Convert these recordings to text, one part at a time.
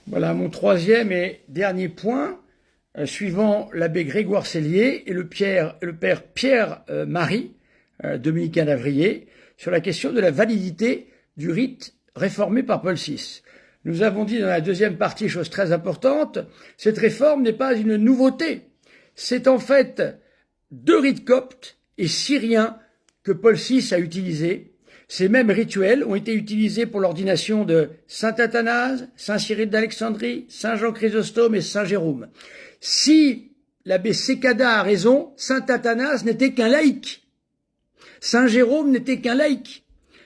Voilà mon troisième et dernier point, suivant l'abbé Grégoire Sellier et le père Pierre-Marie, dominicain d'Avrier, sur la question de la validité du rite réformé par Paul VI. Nous avons dit dans la deuxième partie, chose très importante, cette réforme n'est pas une nouveauté. C'est en fait 2 rites coptes et syriens que Paul VI a utilisés. Ces mêmes rituels ont été utilisés pour l'ordination de saint Athanase, saint Cyril d'Alexandrie, saint Jean Chrysostome et saint Jérôme. Si l'abbé Sécada a raison, saint Athanase n'était qu'un laïc. Saint Jérôme n'était qu'un laïc.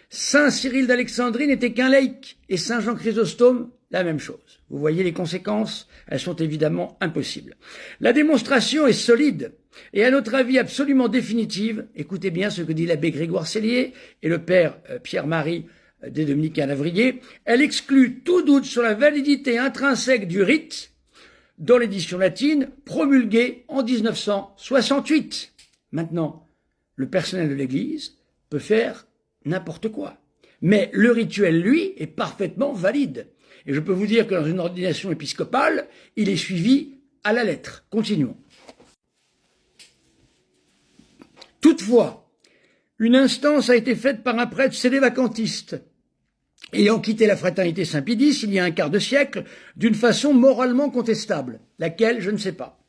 Saint Cyril d'Alexandrie n'était qu'un laïc. Et saint Jean Chrysostome, la même chose. Vous voyez les conséquences? Elles sont évidemment impossibles. La démonstration est solide et à notre avis absolument définitive. Écoutez bien ce que dit l'abbé Grégoire Sellier et le père Pierre-Marie des Dominicains d'Avrier. Elle exclut tout doute sur la validité intrinsèque du rite dans l'édition latine promulguée en 1968. Maintenant, le personnel de l'Église peut faire n'importe quoi. Mais le rituel, lui, est parfaitement valide. Et je peux vous dire que dans une ordination épiscopale, il est suivi à la lettre. Continuons. Toutefois, une instance a été faite par un prêtre sédévacantiste, ayant quitté la fraternité Saint-Pédis il y a un quart de siècle, d'une façon moralement contestable, laquelle je ne sais pas.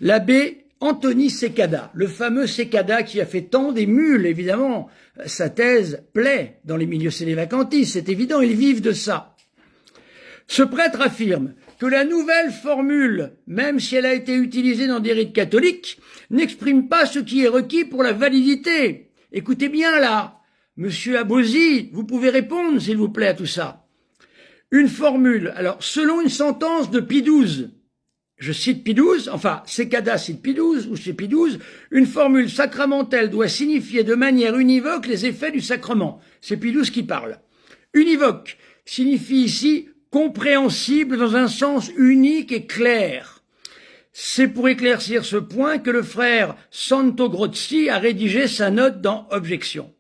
L'abbé Anthony Sécada, le fameux Sécada qui a fait tant d'émules, évidemment, sa thèse plaît dans les milieux sédévacantistes, c'est évident, ils vivent de ça. Ce prêtre affirme que la nouvelle formule, même si elle a été utilisée dans des rites catholiques, n'exprime pas ce qui est requis pour la validité. Écoutez bien là, monsieur Abosi, vous pouvez répondre s'il vous plaît à tout ça. Une formule, alors selon une sentence de Pie XII, je cite Pie XII, enfin Sécada cite Pie XII ou chez Pie XII, une formule sacramentelle doit signifier de manière univoque les effets du sacrement. C'est Pie XII qui parle. Univoque signifie ici compréhensible dans un sens unique et clair. C'est pour éclaircir ce point que le frère Santo Grozzi a rédigé sa note dans Objection.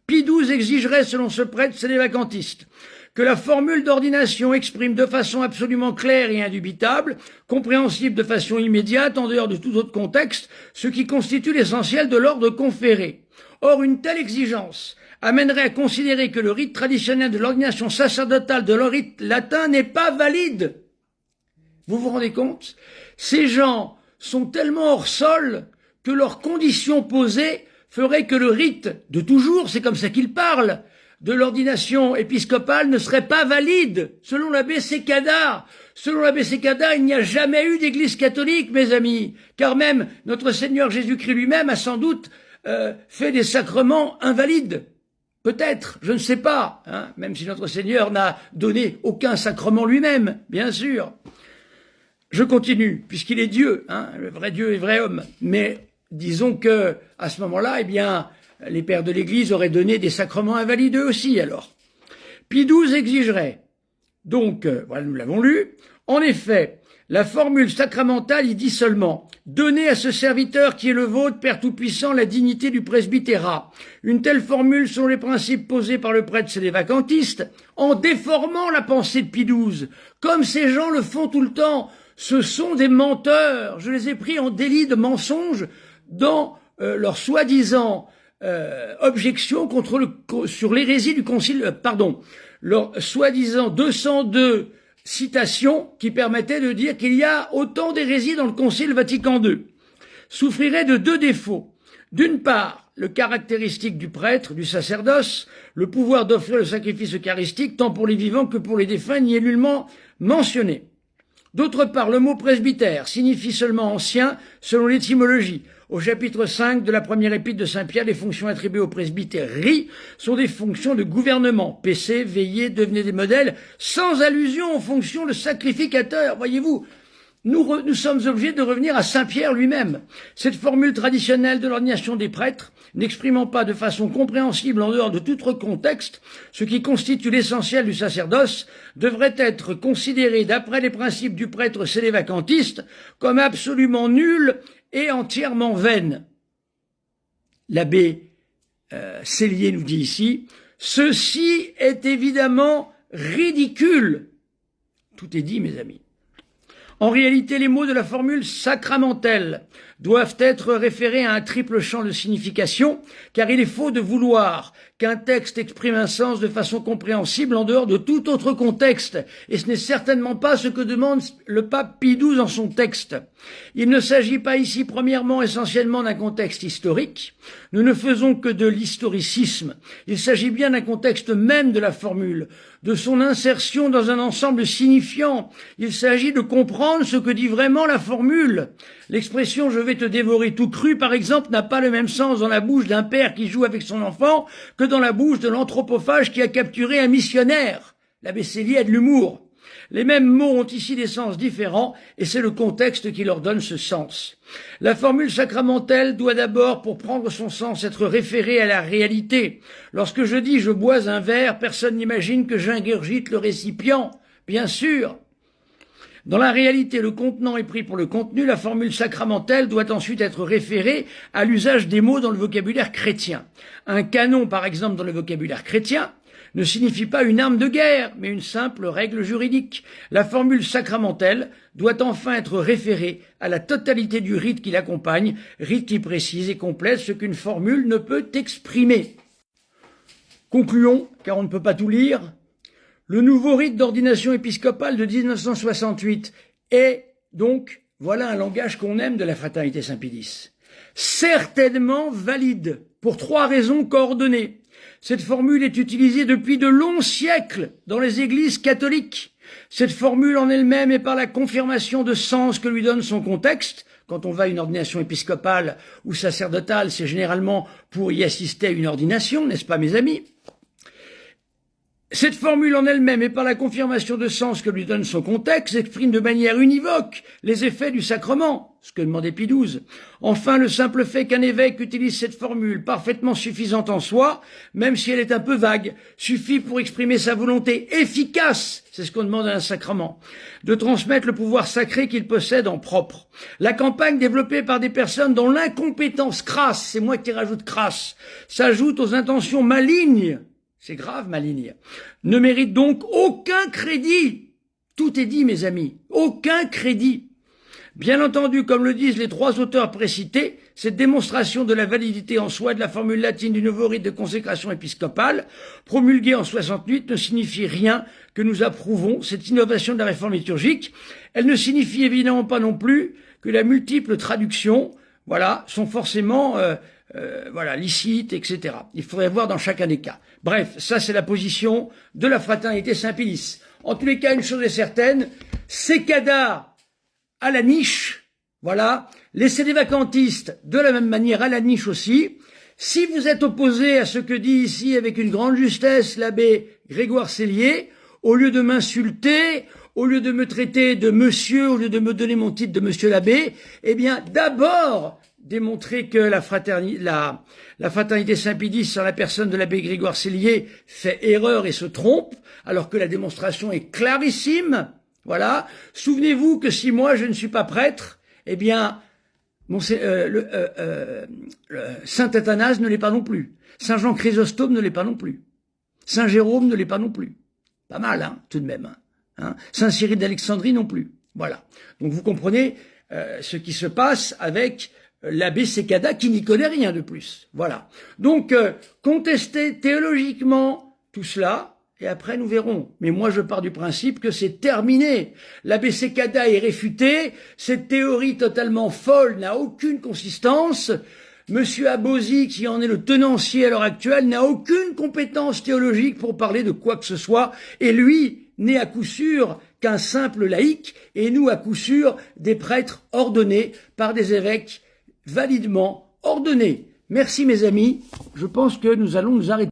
Pie XII exigerait, selon ce prêtre sédévacantiste, que la formule d'ordination exprime de façon absolument claire et indubitable, compréhensible de façon immédiate en dehors de tout autre contexte, ce qui constitue l'essentiel de l'ordre conféré. Or, une telle exigence amènerait à considérer que le rite traditionnel de l'ordination sacerdotale de leur rite latin n'est pas valide. Vous vous rendez compte? Ces gens sont tellement hors sol que leurs conditions posées feraient que le rite de toujours, c'est comme ça qu'ils parlent, de l'ordination épiscopale ne serait pas valide, selon l'abbé Sécada. Selon l'abbé Sécada, il n'y a jamais eu d'église catholique, mes amis, car même notre Seigneur Jésus-Christ lui-même a sans doute fait des sacrements invalides. Peut-être, je ne sais pas, hein, même si notre Seigneur n'a donné aucun sacrement lui-même, bien sûr. Je continue, puisqu'il est Dieu, hein, le vrai Dieu et vrai homme. Mais disons que à ce moment-là, eh bien, les pères de l'Église auraient donné des sacrements invalides eux aussi, alors. Pie XII exigerait, donc, voilà, nous l'avons lu, en effet, la formule sacramentale y dit seulement « Donnez à ce serviteur qui est le vôtre, Père Tout-Puissant, la dignité du presbytérat ». Une telle formule sont les principes posés par le prêtre sédévacantiste en déformant la pensée de Pie XII, comme ces gens le font tout le temps. Ce sont des menteurs. Je les ai pris en délit de mensonge dans leur soi-disant objection sur l'hérésie du concile, leur soi-disant 202 citation qui permettait de dire qu'il y a autant d'hérésies dans le Concile Vatican II, souffrirait de 2 défauts. D'une part, le caractéristique du prêtre, du sacerdoce, le pouvoir d'offrir le sacrifice eucharistique tant pour les vivants que pour les défunts n'y est nullement mentionné. D'autre part, le mot presbytère signifie seulement ancien selon l'étymologie. Au chapitre 5 de la première épître de Saint-Pierre, les fonctions attribuées au presbytérie sont des fonctions de gouvernement. Paissez, veillez, devenez des modèles, sans allusion aux fonctions de sacrificateur. Voyez-vous, nous sommes obligés de revenir à Saint-Pierre lui-même. Cette formule traditionnelle de l'ordination des prêtres, n'exprimant pas de façon compréhensible en dehors de tout autre contexte, ce qui constitue l'essentiel du sacerdoce, devrait être considérée, d'après les principes du prêtre sédévacantiste, comme absolument nulle et entièrement vaine. L'abbé Sellier nous dit ici, ceci est évidemment ridicule. Tout est dit, mes amis. En réalité, les mots de la formule sacramentelle doivent être référés à un triple champ de signification, car il est faux de vouloir qu'un texte exprime un sens de façon compréhensible en dehors de tout autre contexte, et ce n'est certainement pas ce que demande le pape Pie XII dans son texte. Il ne s'agit pas ici, premièrement, essentiellement d'un contexte historique. Nous ne faisons que de l'historicisme. Il s'agit bien d'un contexte même de la formule, de son insertion dans un ensemble signifiant. Il s'agit de comprendre ce que dit vraiment la formule. L'expression « je vais te dévorer tout cru », par exemple, n'a pas le même sens dans la bouche d'un père qui joue avec son enfant que dans la bouche de l'anthropophage qui a capturé un missionnaire. L'abbé Célier a de l'humour. Les mêmes mots ont ici des sens différents et c'est le contexte qui leur donne ce sens. La formule sacramentelle doit d'abord, pour prendre son sens, être référée à la réalité. Lorsque je dis « je bois un verre », personne n'imagine que j'ingurgite le récipient. Bien sûr. Dans la réalité, le contenant est pris pour le contenu. La formule sacramentelle doit ensuite être référée à l'usage des mots dans le vocabulaire chrétien. Un canon, par exemple, dans le vocabulaire chrétien, ne signifie pas une arme de guerre, mais une simple règle juridique. La formule sacramentelle doit enfin être référée à la totalité du rite qui l'accompagne, rite qui précise et complète ce qu'une formule ne peut exprimer. Concluons, car on ne peut pas tout lire. Le nouveau rite d'ordination épiscopale de 1968 est donc, voilà un langage qu'on aime de la fraternité Saint-Pédis, certainement valide pour 3 raisons coordonnées. Cette formule est utilisée depuis de longs siècles dans les églises catholiques. Cette formule en elle-même est par la confirmation de sens que lui donne son contexte. Quand on va à une ordination épiscopale ou sacerdotale, c'est généralement pour y assister à une ordination, n'est-ce pas mes amis ? Cette formule en elle-même et par la confirmation de sens que lui donne son contexte exprime de manière univoque les effets du sacrement, ce que demandait Pie XII. Enfin, le simple fait qu'un évêque utilise cette formule parfaitement suffisante en soi, même si elle est un peu vague, suffit pour exprimer sa volonté efficace, c'est ce qu'on demande à un sacrement, de transmettre le pouvoir sacré qu'il possède en propre. La campagne développée par des personnes dont l'incompétence crasse, c'est moi qui rajoute crasse, s'ajoute aux intentions malignes, c'est grave, maligne, ne mérite donc aucun crédit. Tout est dit, mes amis, aucun crédit. Bien entendu, comme le disent les 3 auteurs précités, cette démonstration de la validité en soi de la formule latine du nouveau rite de consécration épiscopale, promulguée en 68, ne signifie rien que nous approuvons cette innovation de la réforme liturgique. Elle ne signifie évidemment pas non plus que la multiple traduction, sont forcément licites, etc. Il faudrait voir dans chacun des cas. Bref, ça c'est la position de la fraternité Saint-Pédis. En tous les cas, une chose est certaine, Sécada à la niche, les sédévacantistes de la même manière à la niche aussi. Si vous êtes opposé à ce que dit ici avec une grande justesse l'abbé Grégoire Célier, au lieu de m'insulter, au lieu de me traiter de monsieur, au lieu de me donner mon titre de monsieur l'abbé, d'abord démontrer que la fraternité Saint-Pédis, sur la personne de l'abbé Grégoire Célier, fait erreur et se trompe, alors que la démonstration est clarissime. Souvenez-vous que si moi je ne suis pas prêtre, Saint Athanase ne l'est pas non plus. Saint Jean Chrysostome ne l'est pas non plus. Saint Jérôme ne l'est pas non plus. Pas mal, tout de même. Saint Cyril d'Alexandrie non plus. Voilà. Donc vous comprenez ce qui se passe avec l'abbé Sécada qui n'y connaît rien de plus. Voilà. Donc, contester théologiquement tout cela, et après nous verrons. Mais moi je pars du principe que c'est terminé. L'abbé Sécada est réfuté, cette théorie totalement folle n'a aucune consistance. Monsieur Abosi, qui en est le tenancier à l'heure actuelle, n'a aucune compétence théologique pour parler de quoi que ce soit, et lui n'est à coup sûr qu'un simple laïc, et nous à coup sûr des prêtres ordonnés par des évêques validement ordonnés. Merci mes amis, je pense que nous allons nous arrêter.